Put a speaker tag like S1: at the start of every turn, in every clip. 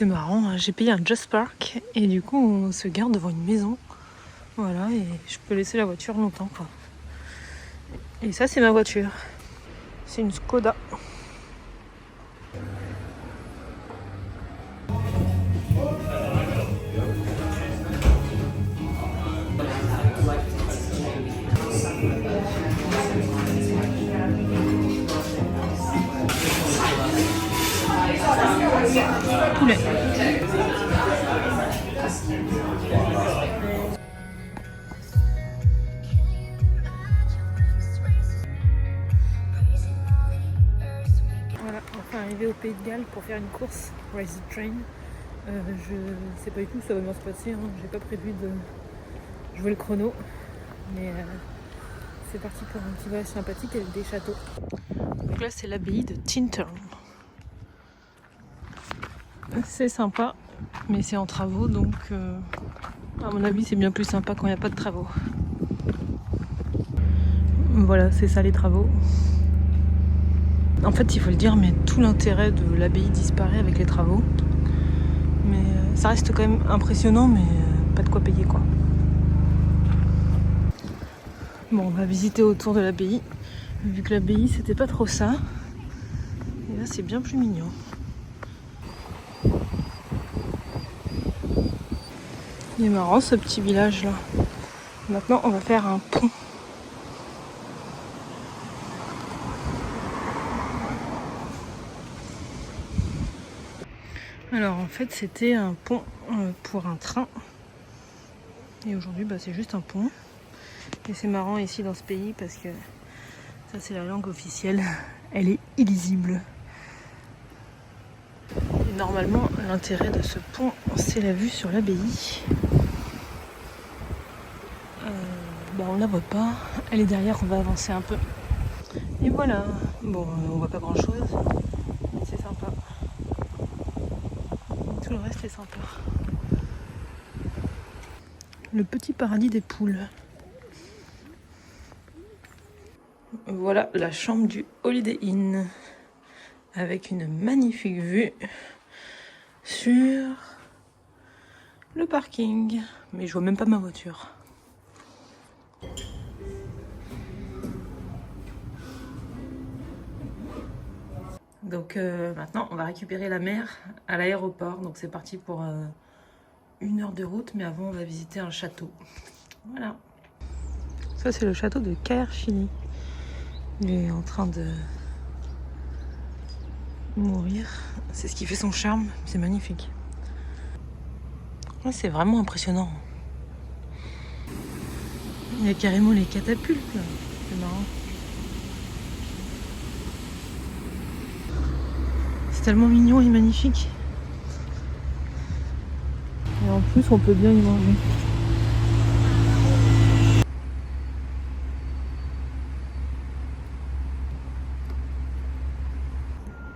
S1: C'est marrant, hein, j'ai payé un Just Park et du coup on se garde devant une maison. Voilà, et je peux laisser la voiture longtemps quoi. Et ça c'est ma voiture. C'est une Skoda. Poulet. Voilà, enfin arrivé au Pays de Galles pour faire une course Race the Train. Je sais pas du tout si ça va bien se passer, hein. J'ai pas prévu de jouer le chrono, mais c'est parti pour un petit voyage sympathique avec des châteaux. Donc là c'est l'abbaye de Tintern. C'est sympa, mais c'est en travaux, donc à mon avis c'est bien plus sympa quand il n'y a pas de travaux. Voilà, c'est ça les travaux. En fait il faut le dire, mais tout l'intérêt de l'abbaye disparaît avec les travaux. Mais ça reste quand même impressionnant, mais pas de quoi payer quoi. Bon, on va visiter autour de l'abbaye, vu que l'abbaye c'était pas trop ça. Et là c'est bien plus mignon. Il est marrant ce petit village là. Maintenant on va faire un pont. Alors en fait c'était un pont pour un train. Et aujourd'hui c'est juste un pont. Et c'est marrant ici dans ce pays parce que ça c'est la langue officielle. Elle est illisible. Et normalement l'intérêt de ce pont c'est la vue sur l'abbaye. On la voit pas. Elle est derrière, on va avancer un peu. Et voilà. Bon, on voit pas grand chose. Mais c'est sympa. Tout le reste est sympa. Le petit paradis des poules. Voilà la chambre du Holiday Inn. Avec une magnifique vue sur le parking. Mais je vois même pas ma voiture. Donc maintenant on va récupérer la mère à l'aéroport. Donc c'est parti pour 1 heure de route. Mais avant on va visiter un château. Voilà. Ça c'est le château de Caerphilly. Il est en train de mourir. C'est ce qui fait son charme. C'est magnifique. Ouais, c'est vraiment impressionnant. Il y a carrément les catapultes là. C'est marrant. C'est tellement mignon et magnifique. Et en plus, on peut bien y manger.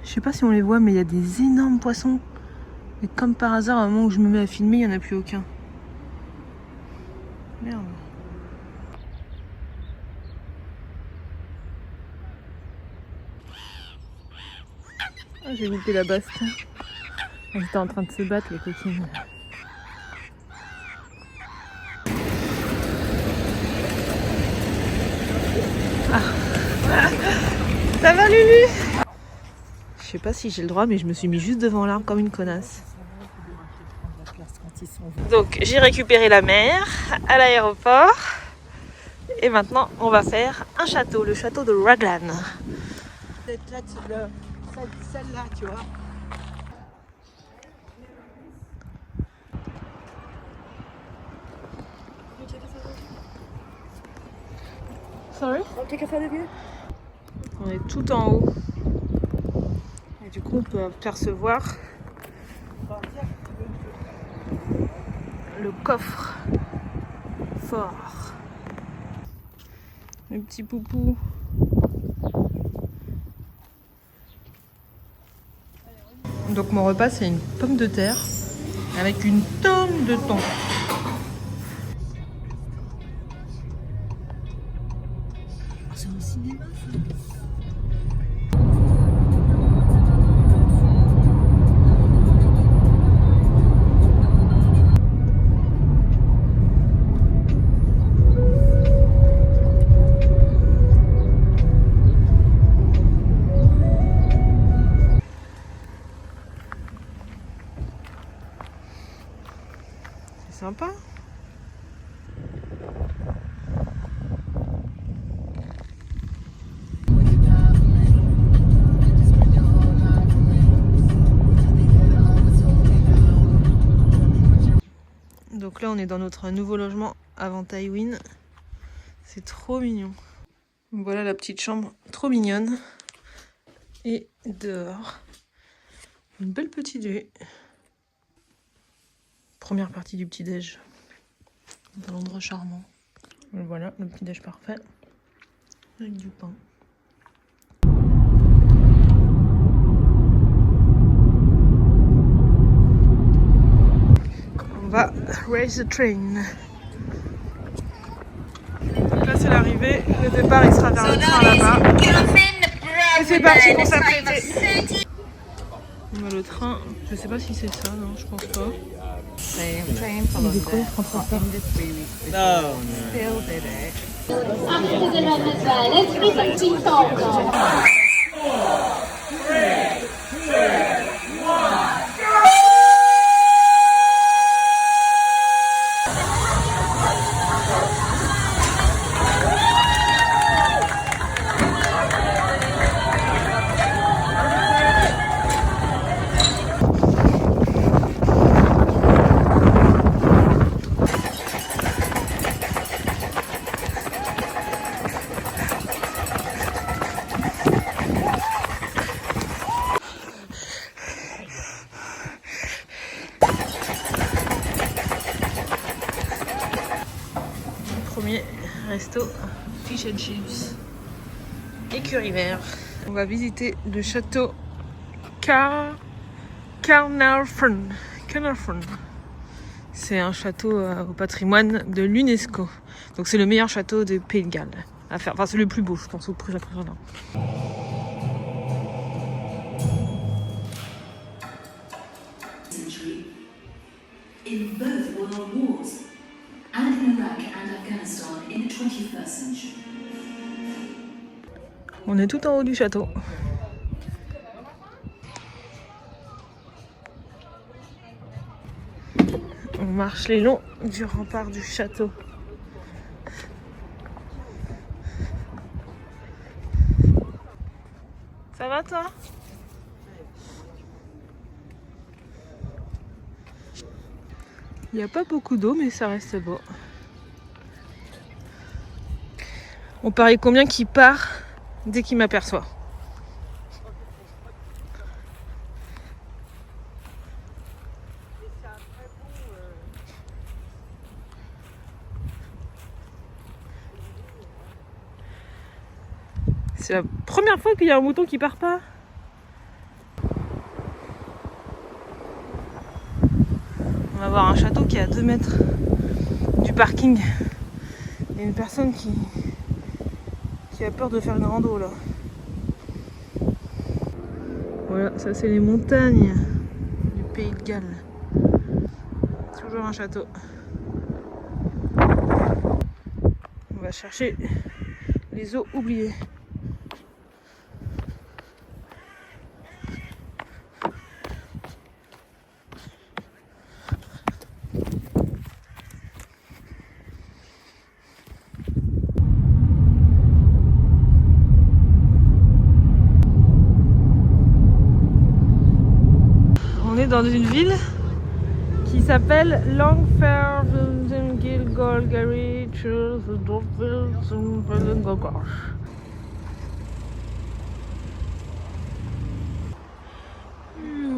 S1: Je sais pas si on les voit, mais il y a des énormes poissons. Et comme par hasard, à un moment où je me mets à filmer, il n'y en a plus aucun. Merde. Ah, j'ai loupé la basse. Elles étaient en train de se battre, les coquines. Ah. Ça va, Lulu? Je sais pas si j'ai le droit, mais je me suis mis juste devant l'arbre comme une connasse. Donc j'ai récupéré la mère à l'aéroport. Et maintenant on va faire un château, le château de Raglan.
S2: Celle-là, tu vois.
S1: Sorry? On est tout en haut. Et du coup on peut apercevoir le coffre fort. Le petit poupou. Donc mon repas c'est une pomme de terre avec une tonne de thon.
S2: C'est au cinéma ça.
S1: sympa. Donc là on est dans notre nouveau logement avant Taïwan. C'est trop mignon. Voilà la petite chambre trop mignonne. Et dehors, une belle petite vue. Première partie du petit-déj. Dans l'endroit charmant. Et voilà, le petit-déj parfait. Avec du pain. On va raise the train. Donc là c'est l'arrivée. Le départ il sera vers le train là-bas. Et c'est parti pour s'apprêter. Le train, je sais pas si c'est ça, non, je pense pas. Premier resto, fish and chips, écurie vert. On va visiter le château Carnarvon. C'est un château au patrimoine de l'UNESCO. Donc c'est le meilleur château de Pays de Galles à faire. Enfin c'est le plus beau, je pense, au plus impressionnant.
S3: In both world wars, and in Iraq and Afghanistan in the 21st century.
S1: On est tout en haut du château. On marche les longs du rempart du château. Ça va toi ? Il n'y a pas beaucoup d'eau, mais ça reste beau. On parie combien qu'il part dès qu'il m'aperçoit. C'est la première fois qu'il y a un mouton qui part pas. On va voir un château qui est à 2 mètres du parking. Il y a une personne qui a peur de faire une rando là. Voilà, ça c'est les montagnes du Pays de Galles. Toujours un château. On va chercher les eaux oubliées. On est dans une ville qui s'appelle Longfelden-Gilgolgary.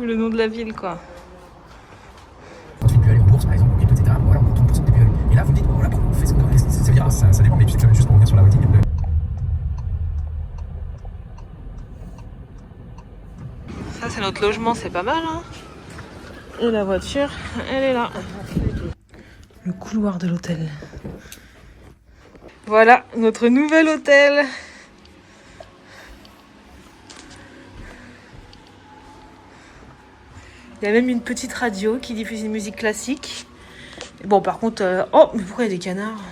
S1: Le nom de la ville quoi.
S4: Contribuer à aller en bourse par exemple, etc. Voilà, on compte 30% de TPE. Et là vous dites, oh, voilà, on fait ce qu'on ça veut dire, ça dépend, mais juste pour revenir sur la holding.
S1: Ça c'est notre logement, c'est pas mal hein. Et la voiture, elle est là. Le couloir de l'hôtel. Voilà notre nouvel hôtel. Il y a même une petite radio qui diffuse une musique classique. Et bon par contre... Oh mais pourquoi il y a des canards?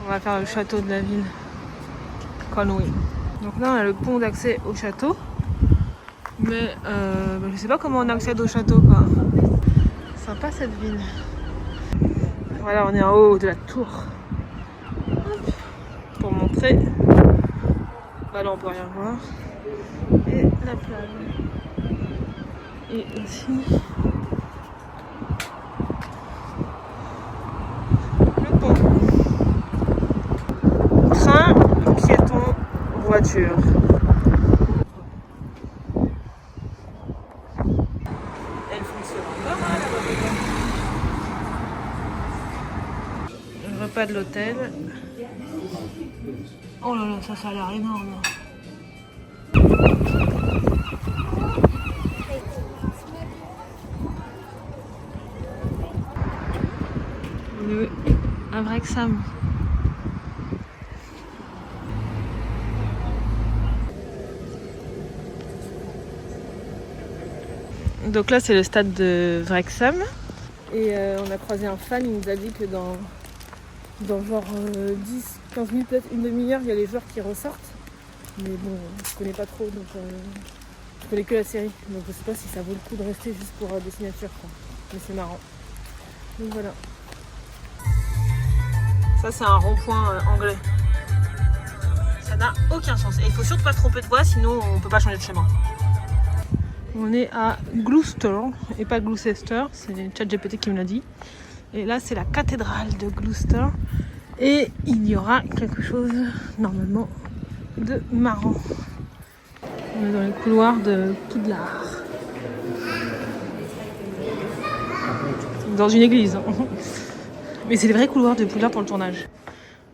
S1: On va faire le château de la ville. Conwy. Donc là on a le pont d'accès au château. Mais je sais pas comment on accède au château quoi. Sympa cette ville. Voilà, on est en haut de la tour. Hop, pour montrer. Bah là on peut rien voir. Et la plage. Et ici le pont. Train, piéton, voiture. Elle fonctionne encore hein, la voiture. Le repas de l'hôtel. Oh là là, ça a l'air énorme. À Wrexham. Donc là c'est le stade de Wrexham et on a croisé un fan, il nous a dit que dans genre 10-15 minutes, peut-être une demi-heure, il y a les joueurs qui ressortent. Mais bon, je connais pas trop, donc je connais que la série. Donc je sais pas si ça vaut le coup de rester juste pour des signatures, quoi. Mais c'est marrant. Donc voilà. Ça c'est un rond-point anglais. Ça n'a aucun sens. Et il faut surtout pas se tromper de voie, sinon on peut pas changer de chemin. On est à Gloucester et pas Gloucester, c'est ChatGPT qui me l'a dit. Et là c'est la cathédrale de Gloucester. Et il y aura quelque chose normalement de marrant. On est dans les couloirs de Poudlard. Dans une église. Hein. Mais c'est les vrais couloirs de Poudlard pour le tournage.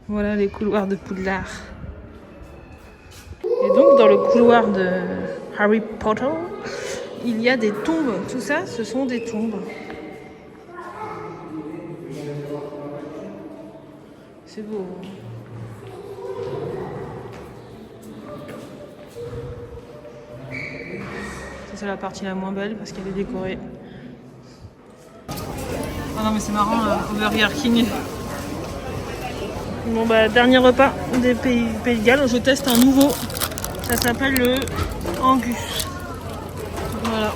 S1: Voilà les couloirs de Poudlard. Et donc dans le couloir de Harry Potter, il y a des tombes. Tout ça, ce sont des tombes. C'est beau. Ça c'est la partie la moins belle parce qu'elle est décorée. Ah non mais c'est marrant, au Burger King. Bon bah dernier repas des Pays de Galles, je teste un nouveau. Ça s'appelle le Angus. Voilà.